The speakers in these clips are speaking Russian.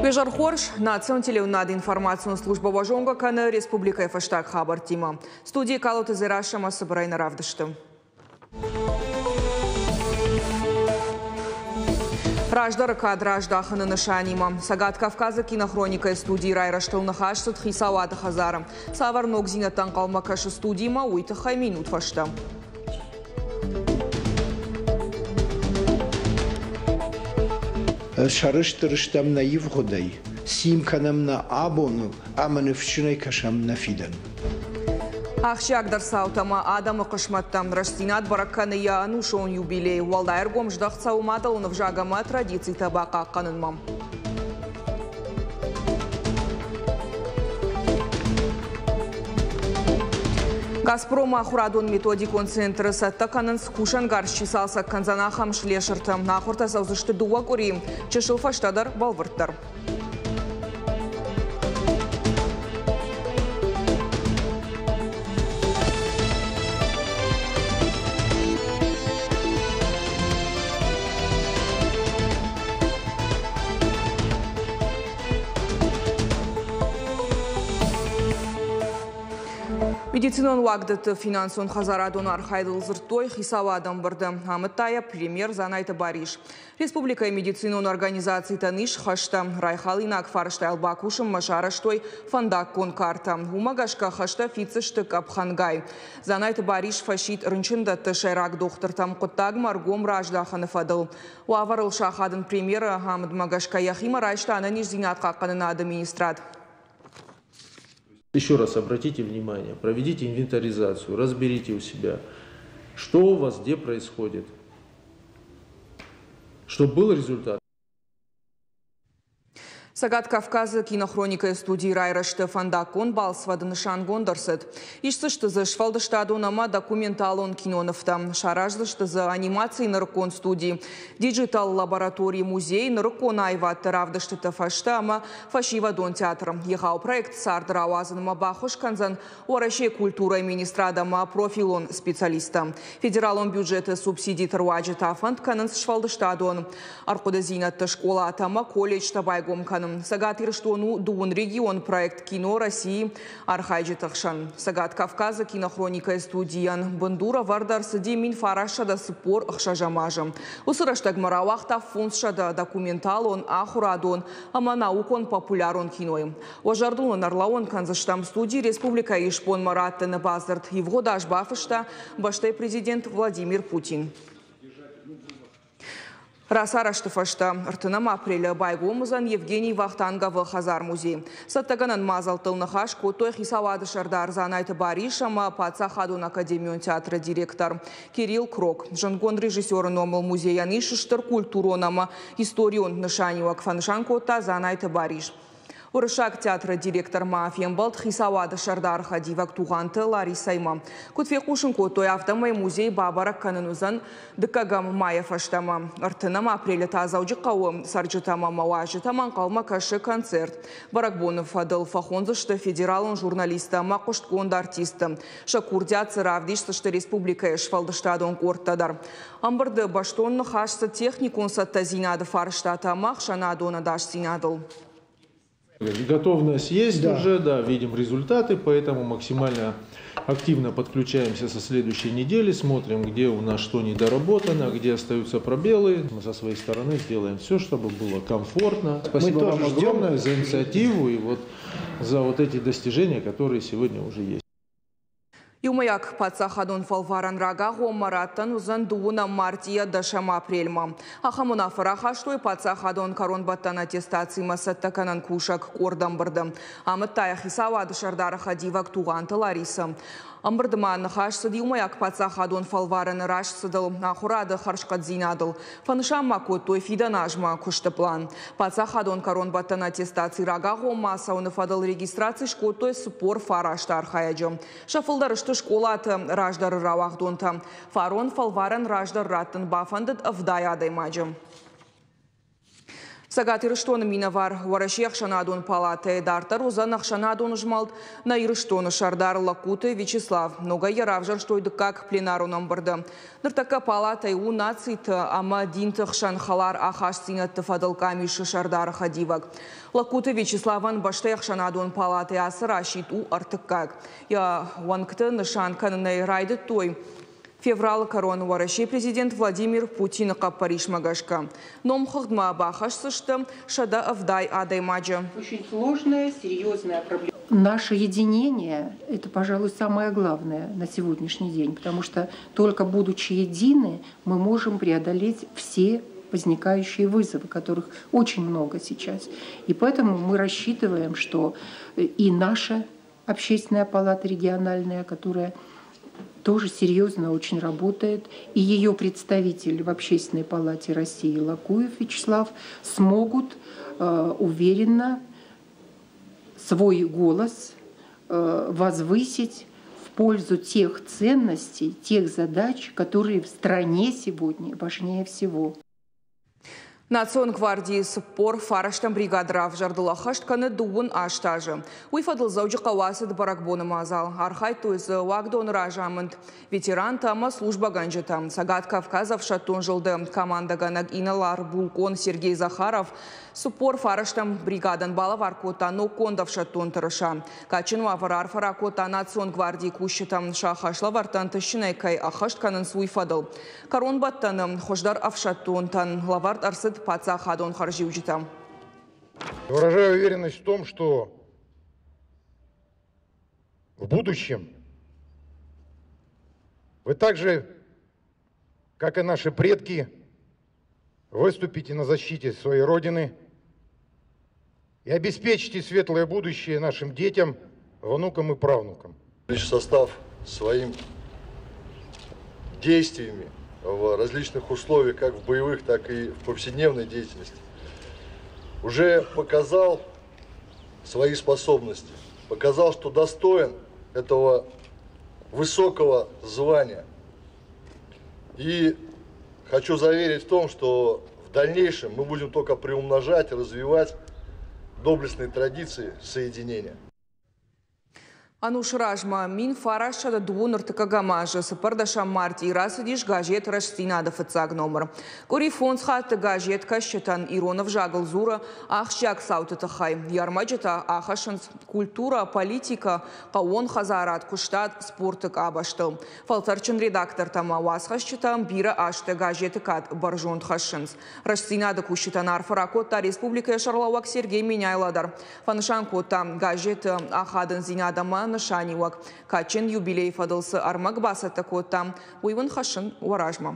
Бежар Хорш, национ телеунад информационную службу важонга каны республика фаштаг хабар тима. Студии Калуты Зирашама собрайна равдышты. Раждар кадраждаханы нышанима. Сагат Кавказа кинохроника студии Райраштыл нахашсыт хисавады хазарым. Савар ногзинаттан қалмакашы студийма уйтыхай минут фашта. Шарыштырыштам на Евгодай, симканам на Абону, аманывчиной кашам на Фидан. Ахшак дарсаутама Адама Кашматтам Раштинат Бараканы Яну шон юбилей. Валдайргом ждах цауматал на вжагама традиций табака канынмам. Газпрома Хурадон методикон центры саттаканын скушан гарши салса канзанахам шлешыртым. Нахурта саузышты дуа курим. Чешыл фаштадар балвырттар. Медицинон вагдыты финансон хазарадон архайдыл зыртой хисава адам барды. Амыттая премьер Занайты Бариш. Республика медицинон организации таныш хашта. Райхалинак фарштай албакушым машараштой фандак кон карта. Умагашка хашта фицыштык абхангай. Занайты Бариш фашит рынчында тышайрак доктор там коттаг маргом раждаханы фадыл. Уаварыл шахадын премьера Хамд Магашка Яхима райшта ананиш зинат каканына администрат. Еще раз обратите внимание, проведите инвентаризацию, разберите у себя, что у вас где происходит, чтобы был результат. Сагат Кавказа кинохроника студии Райрашты фандакон балсвады нышангон дырсыт. Ишсышты за швалдыштадонама документалон киноновта. Шараждышты за анимации наркон студии. Диджитал лаборатории музей наркон айватты равдышты фашта ама фашивадон театром. Ехау проект сардыр ауазынма бахуш канзан орашей культура министрадама профилон специалиста. Федералон бюджеты субсидий труаджи тафанд канын швалдыштадон. Аркуда зинатты школа атама колледж табайгом канын. Сагат Ирштону дуун регион проект кино России архайджи тахшан. Сагат Кавказа кинохроника студиян. Бандура вардар сыди мин фарашада спор ахшажамажам. Усыраштаг маравахта фунсшада документал он ахурадон, ама наукон популярон киноем. Ожардун нарлаон канзаштам студии Республика Ишпон Марат на базарт. Его даш бафышта баштай президент Владимир Путин. Расарашты фашта. Артынам апреля байгомызан Евгений Вахтангова Хазар музей. Саттаганан мазалтыл нахаш котой хисавады шардар Занайты Бариш ама Пацахадун академион театра директор Кирилл Крок. Жангон режиссер номыл музея нишыштыр культуронама историон нышанива кфанышан кота Занайты Бариш. Урышак театра директор Мафиембалт хисавады шардар хадивак туганты Ларисайма. Кутфекушын котой автомай музей бабарак канынузан дыкагам мая фаштама. Артынам апреля тазауджи қауым сарджитама мауажи таман қалма кашы концерт. Баракбонов адыл фахонзышты федералын журналиста мақуштконды артисты. Шакурдя цыравдиштышты республика эшфалдыштадон корттадар. Амбырды баштонны хашсы техникун сатта зинады фарштата мақшана дона даш зинадыл. Готовность есть уже, да, видим результаты, поэтому максимально активно подключаемся со следующей недели, смотрим, где у нас что недоработано, где остаются пробелы. Мы со своей стороны сделаем все, чтобы было комфортно. Спасибо вам огромное за инициативу и вот за вот эти достижения, которые сегодня уже есть. Юмаяк Пацахадон фалваран рага гомараттан узан дууна мартия дашама апрельма. Ахамуна фарахаштой Пацахадон коронбаттан аттестации масаттаканан кушак кордам бырдым. Амыттая хисава дышардара хадивак туганты Лариса. Амбырдыма нахашсыд юмаяк Пацахадон фалваран рашсыдыл. Ахурады харшкат зинадыл. Фанышамма коттой фиданажма кушты план. Пацахадон коронбаттан аттестации рага гома сауныфадыл регистрации шкоттой спор фараштар хаяджым. Шафылдарышты школаты раждар равахдонта. Фарон фалваран раждар раттын бафандыд вдай адаймаджым. Сагат ирыштоны минавар варашех шанадун палаты дартар узанах шанадун жмалт на ирыштоны шардар Лакуты Вячеслав. Нога яравжар штойды как пленару номбарды. Ныртака палатай у нацит ама динтых шанхалар ахашцинат фадалкамиши шардар хадивак. Лакуты Вячеславан баштех шанадун палаты асырашит у артыкак. Я ванкты нышанканы найрайды той. Феврал корона варашей президент Владимир Путин Париж Магашка. Ном ходма бахашсышты шада авдай адаймаджа. Очень сложная, серьезная проблема. Наше единение – это, пожалуй, самое главное на сегодняшний день, потому что только будучи едины, мы можем преодолеть все возникающие вызовы, которых очень много сейчас. И поэтому мы рассчитываем, что и наша общественная палата региональная, которая тоже серьезно очень работает, и ее представитель в Общественной палате России Лакуев Вячеслав смогут уверенно свой голос возвысить в пользу тех ценностей, тех задач, которые в стране сегодня важнее всего. Национ гвардии спор фараштам бригадрав жардылахаштканы дуын аштажы. Уйфадыл зауджы қауасыд баракбоны мазал. Архай туйзы вагдон ражамынд. Ветеран тама служба ганжетам. Сагат Кавказов шатун жылды. Команда ганаг иналар Булкон Сергей Захаров. Спор фараштам бригадан бала варкота, но кондов шатун тырыша. Качин ваварар фаракота национ гвардии кущетам шахашла вартан тышынайкай ахаштканын суйфадыл. Корон баттаным хождар авшатунтан лавард арсыд пацахадон харжиуджитам. Выражаю уверенность в том, что в будущем вы так же, как и наши предки, выступите на защите своей Родины и обеспечите светлое будущее нашим детям, внукам и правнукам. Личный состав своими действиями в различных условиях, как в боевых, так и в повседневной деятельности, уже показал свои способности, показал, что достоин этого высокого звания. И хочу заверить в том, что в дальнейшем мы будем только приумножать и развивать доблестные традиции соединения. Ануш ражма мин фарашада дууныр тыкагамажы сыпырдаша марти ирасыдиш газет раштинада фыцаг номер. Кори фонс хаты газет кащетан Иронов жагыл зура ахшак сауты тахай. Ярмаджета ахашынс культура, политика, каон хазарат куштат спортык абаштыл. Фалтарчын редактор тама васхащета бира ашты газеты кат баржон хашынс. Раштинада кущетан арфаракота республика Шарлауак Сергей Меняйладар. Фанышан кота газеты ахадын зинадама нышаниуак. Качин юбилей фадылсы армак басата кота. Уйвын хашын варажма.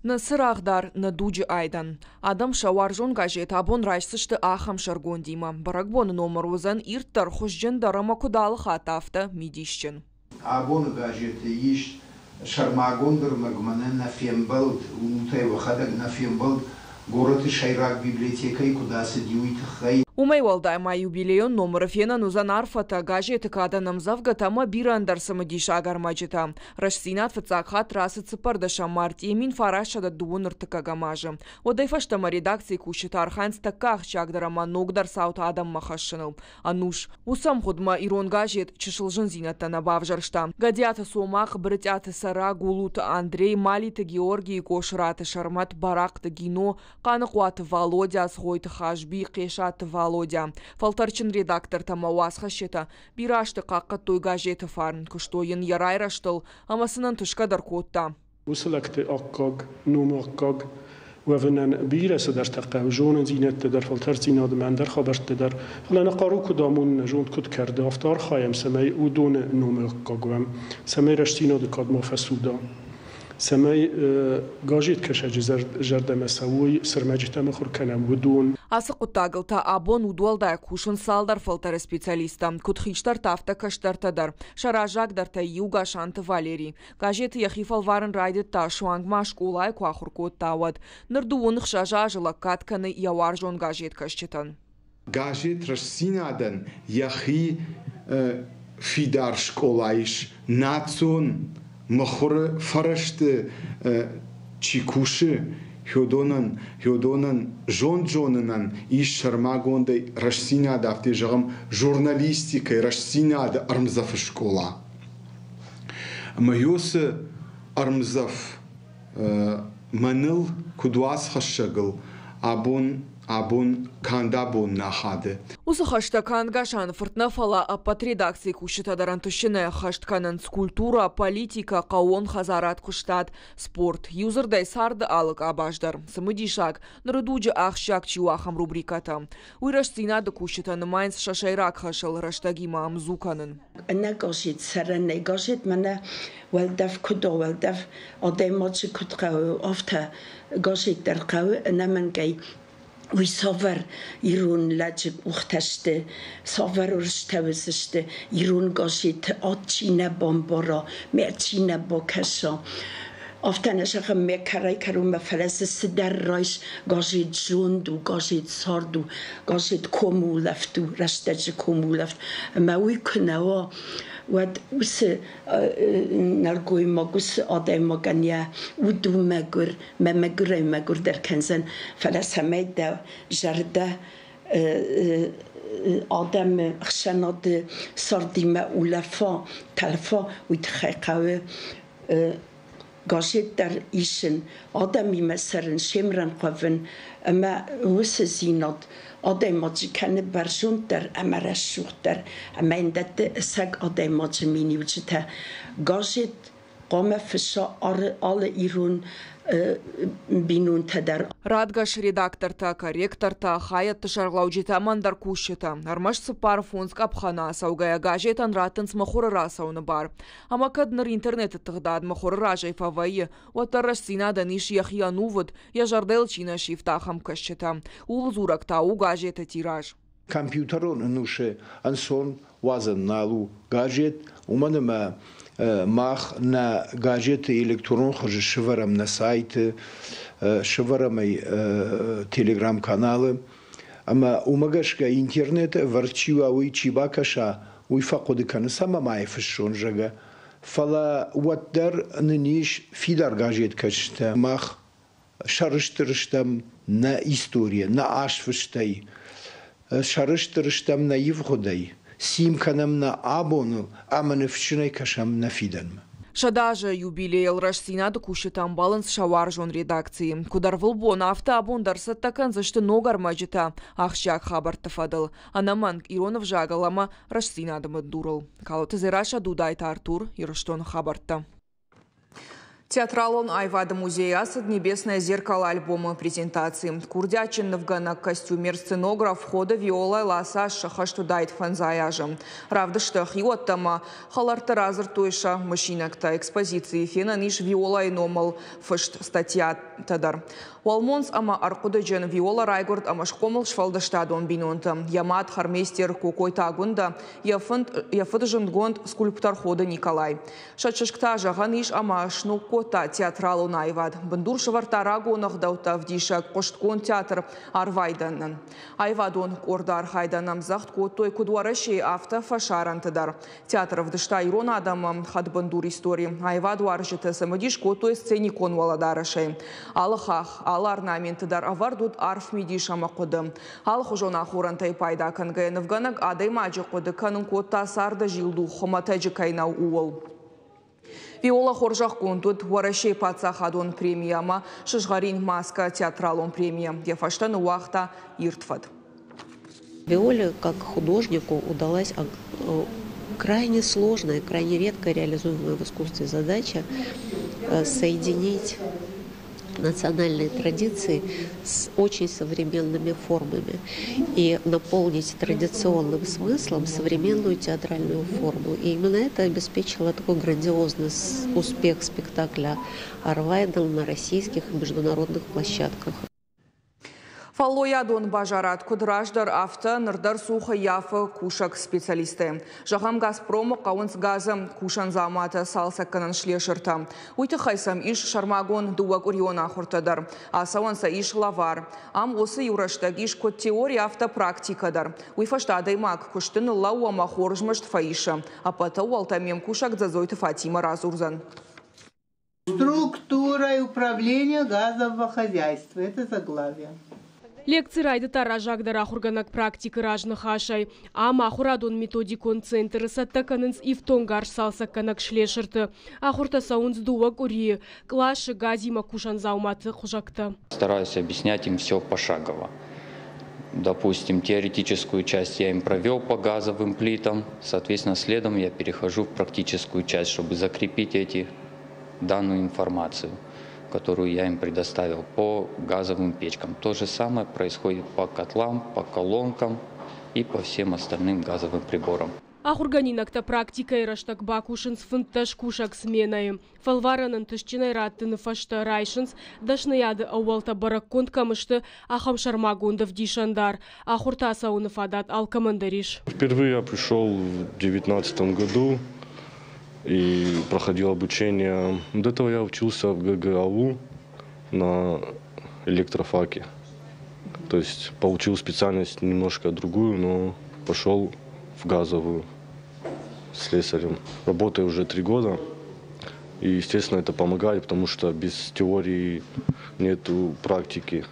Насырағдар надуджи айдан. Адам шаваржон газет абон райсышты ахам шаргон дима. Баракбон номер узан ирттар хужжен дарама кудалы хатафта мидишчен. Абон газеты иш шармагондыр магмана на фембалд, унутай вахадак на фембалд, город Шайрак библиотекой куда сидюит хай. Умайвалдай ма юбилейон номер фена нузан арфата газеты када намзавга тама бирандар самадиш агармаджета. Рашсинат фацакхат расы цыпардаша март емин фарашада дууныр тыкагамажы. Одайфаштама редакции кушет арханц таках чагдарама ногдар саута адам махашыныл. Ануш, усам ходма Ирон газет чышылжын зинаттана бавжаршта. Гадята сомах брытяты сара гулута Андрей Малиты Георгий Кошраты Шармат Баракты Гино Каныкуаты Володя Схойты Хашби Кешаты Володя. Фалтарчин редактор тама уасхашета. Бирашты қаққа той газеты фарн. Күштойын ярайраштыл. Амасынан түшкадар котта. Усылакты аққаг, номаққаг. وفنان بيرس در تقه جون زینت در فلتر زیناد من در خبرت در فلان قارو کدامون جون کد کرده افتار خایم سمی او دون نومقاگوام سمی رشتیناد کاد مفسودا سمی گاجیت کشه جردم سوی سرمجتم خور کنم ودون Асы құттағылта абон удуалдай кушын салдар фалтары специалиста. Кутхиштар тафта каштартадар. Шаражагдарта юга шанты Валерий. Газеты яхифал варын райдетта шуангма школай куахуркот тауад. Нырдуынық шажажыла катканы яваржон газет кашчетан. Газет рассинадан яхи фидар школайш национ махуры фарашты чикуши хёдонан жон-жонынан иш шармагондай рашсинада автежагам журналистикой рашсинада армзаф школа. Майосы армзаф маныл кудуас хашагыл абун кандабун нахады. Усы хашта кангашан фортнафала апат редакции кушетадаран тушине хаштkanın скульптура, политика, каон хазарат куштат, спорт, юзердай сарды алык абаждар. Самыдишак, нарыдуджи ахшак чуахам рубриката. Уйрашцинады кушетаны майнс шашайрак хашал раштагима амзуканын. Негожит сарене, гожит мене велдав кудо, велдав одемочи кудкау, офта гожит деркау, неменгей. We sover irun lajib uchteste, sover urstawiziste, irun goshit otchina bomboro, merchina bokasho. Often as a mekarai karuma falasis der rois, goshit jundu, goshit sordu, goshit komu leftu, rastaj komu left, ma we kunao. Wat us nargoi mogus ode mogania udu megur megur der kenzen falasamed da jarda adam xanod sordima ulafa talfa uitkhaqawe gashit der ischen adam imesern shimran qaven ama us zinot Odemoji kenne barjunter amarashuter amendete sag odemoji miniuchita gashit qome fisha alle irun binun tedar Радгаш редакторта, корректорта, хаят шарлауджита мандар кушета. Армаш сыпар фонск апхана саугая гажетан ратын смахура расауны бар. Ама кадныр интернет тыгдад махура ражай фавайы. Уатараш синада ниш яхьянувыд, я жардел чина шифтахам кашчета. Улзуракта у гажета тираж. Компьютерон нуше ансон вазан налу гаджет уманема мах на гаджеты электрон хожи шиварам на сайты шиварамай телеграм-каналы ама умагашка интернет варчива уи чибакаша уи факоды каны сама майфшон жага фала уатдар ныниш фидар гаджет качта мах шарыштырыштам на история на ашфыштай шарыштырыштам на евгодай симканам на абону аманевшинай кашам на фидан. Шадажа юбилей Рашсинады кушетам баланс шаваржон редакции. Кудар вылбон авто абондарса такан зашты ногар маджита. Ахшак хабар тафадыл. Анаманг Иронов жагалама Рашсинады мыддурыл. Калоты зераша дудайта Артур Ироштон хабарта. Театралон Айвада музея асад «Небесное зеркало» альбома презентации. Курдячин Навгана костюмер-сценограф хода Виола Ласа шахашту дайт фанзаяжам. Равдаштах йоттама халарта разыр тойша машинакта экспозиции фена ниш Виола и номал фышт статья тадар. Уалмонс ама аркудаджен Виола Райгорд ама шкомал швалдаштадон бинонта. Ямат хармейстер кукой тагунда яфыдажен гонд скульптор хода Николай. Шатшашкта жаганиш ама шнуко театралу Айвад. Бандур шавартарагу нагдаута вдишак кошткон театр Арвайданан. Айвадон корда архайданам захт котой кудуараши авто фашарантадар. Театр вдышта Ирона адамам хад бандур истории. Айваду аржита самадиш котой сценикон валадарашей. Алахах, ал орнаментадар авардут арф медиш амакоды. Ал хужона хурантай пайда кангаянов ганаг адай маджи коды канун кота сарда жилду хоматаджи кайнау уол. Виола хоржах контут варашей пацахадон премияма шишгарин маска театралон премия. Ефаштан уахта иртфад. Виоле как художнику удалась крайне сложная, крайне редко реализуемая в искусстве задача соединить национальные традиции с очень современными формами и наполнить традиционным смыслом современную театральную форму. И именно это обеспечило такой грандиозный успех спектакля «Арвайдл» на российских и международных площадках. Фаллоядон бажарат кудраждар авто нырдар суха яфы кушак специалисты. Жахам Газпром қауынс газым кушан заматы салсакканын шлешырта. Уйты хайсам иш шармагон дуак уриона хуртадар. Асауанса иш лавар. Ам осы юраштаг иш код теория авто практикадар. Уйфаштадай мак куштын лауама хоржмышт фаиша. Апата уалтамем кушак зазойты Фатима Разурзан. Структура и управление газового хозяйства. Это заглавие. Лекции райды таражагдара ахурганак практика ражных ашай. Ама ахурадон методикон центр саттаканынс ифтонгар салсаканак шлешерты. Ахурта саунс дуак ури. Клаши газима кушан зауматы хужакта. Стараюсь объяснять им все пошагово. Допустим, теоретическую часть я им провел по газовым плитам. Соответственно, следом я перехожу в практическую часть, чтобы закрепить данную информацию, которую я им предоставил по газовым печкам. То же самое происходит по котлам, по колонкам и по всем остальным газовым приборам. Ахурганинакта практика и раштак бакушинс фунташ кушак сменаем. Фалваранын тышчинай раттыны фашта райшинс дашнаяды ауалта баракконт камышты ахам шармагондов дишандар. Ахурта сауны фадат алкамандариш. Впервые я пришел в 2019 году и проходил обучение. До этого я учился в ГГАУ на электрофаке. То есть получил специальность немножко другую, но пошел в газовую слесарем. Работаю уже 3 года. И, естественно, это помогает, потому что без теории нету практики,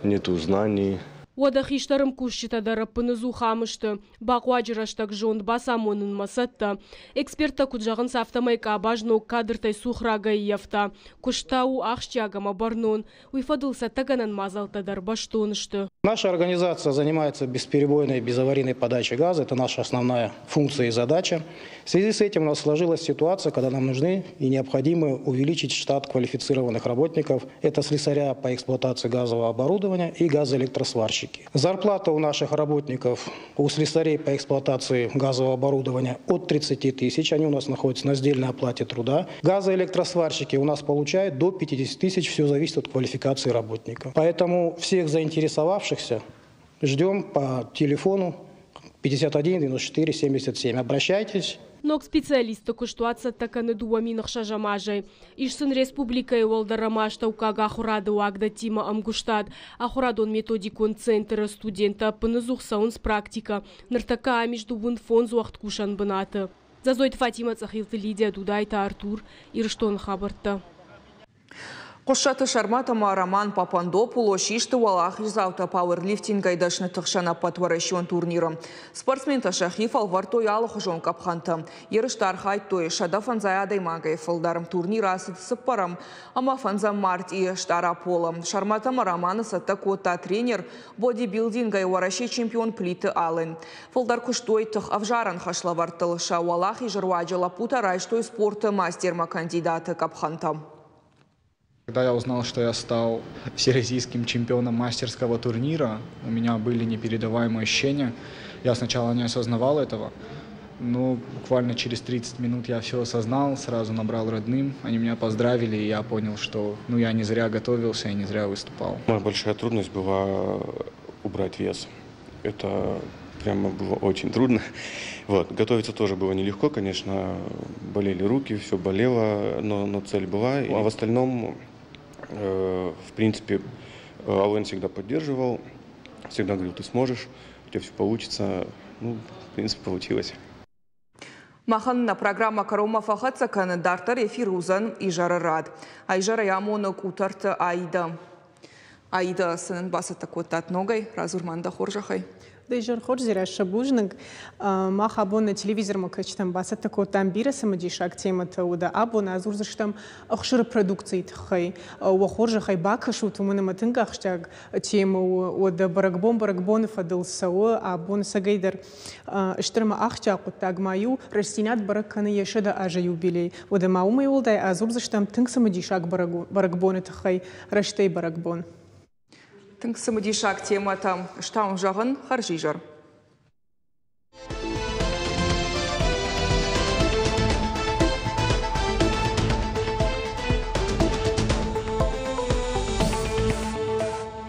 нету знаний. Одах иштарым кушчитадары пынызу хамышты. Бақуаджыраштак жонд басамонын масатта. Эксперта куджағын сафтамайка абажно кадртай сухрага ефта. Куштау ахщагама барнон. Уйфадылса таганан мазалтадар баштонышты. Наша организация занимается бесперебойной, безаварийной подачей газа. Это наша основная функция и задача. В связи с этим у нас сложилась ситуация, когда нам нужны и необходимо увеличить штат квалифицированных работников. Это слесаря по эксплуатации газового оборудования и газоэлектросварщики. Зарплата у наших работников, у слесарей по эксплуатации газового оборудования от 30 тысяч. Они у нас находятся на сдельной оплате труда. Газоэлектросварщики у нас получают до 50 тысяч. Все зависит от квалификации работника. Поэтому всех заинтересовавшихся ждем по телефону 51 94 77. Обращайтесь. Но к специалисту куштуаться таканы дуаминах шажамажай. Ишсын республикой уалдарамашта укага ахурады уагда тима амгуштад. Ахурадон методикон центра студента пынызух саунс практика. Нартака между вунфон зуахт кушан бынаты. Зазойт Фатима Цахилты Лидия Дудайта Артур Ирштон Хабарта. Қошшаты шарматама Роман Папандопуло шишты уалах изаута пауэрлифтинга идашны тұқшана патваращон турниры. Спортсмен ташахи фалвартой алығы жон капханты. Еріштар хайтой шада фанзай адаймагай фалдарым турнир асыды сыппарам. Ама фанза март и штара полым. Шарматама Романы сатта кота тренер бодибилдинга и варащи чемпион плиты алын. Фалдар куштой тұқ авжаран хашлавартыл. Шауалах и жырваджа лапута райштой спорта мастерма кандидаты капхантам. Когда я узнал, что я стал всероссийским чемпионом мастерского турнира, у меня были непередаваемые ощущения. Я сначала не осознавал этого, но буквально через 30 минут я все осознал, сразу набрал родным. Они меня поздравили, и я понял, что я не зря готовился и не зря выступал. Моя большая трудность была убрать вес. Это прямо было очень трудно. Готовиться тоже было нелегко, конечно. Болели руки, все болело, но цель была. А в остальном... В принципе, Ален всегда поддерживал, всегда говорил, ты сможешь, у тебя все получится. В принципе, получилось. Маханна программа Карома Фахатса кандидаттар эфир узан и жары рад. Айжара ямоны кутарты Аида. Аида сынын басы такотат ногай, разурманда хоржахай. Дейжар хор зираш шабужныг мах абон телевизор макачтам басат такотам бирасам дишак темата уда абон азурзаштам ахшыр продукции тхай ва хоржахай бакашут умына матынга ахштаг тему уда баракбон фадылсау абон сагайдар штырма ахча кутаг маю растинат бараканы яшада ажа юбилей уда маумай улдай азурзаштам тыңсам дишак баракбон тхай раштей баракбон. Тыңсымы дишак тема там штаун жағын харжижар.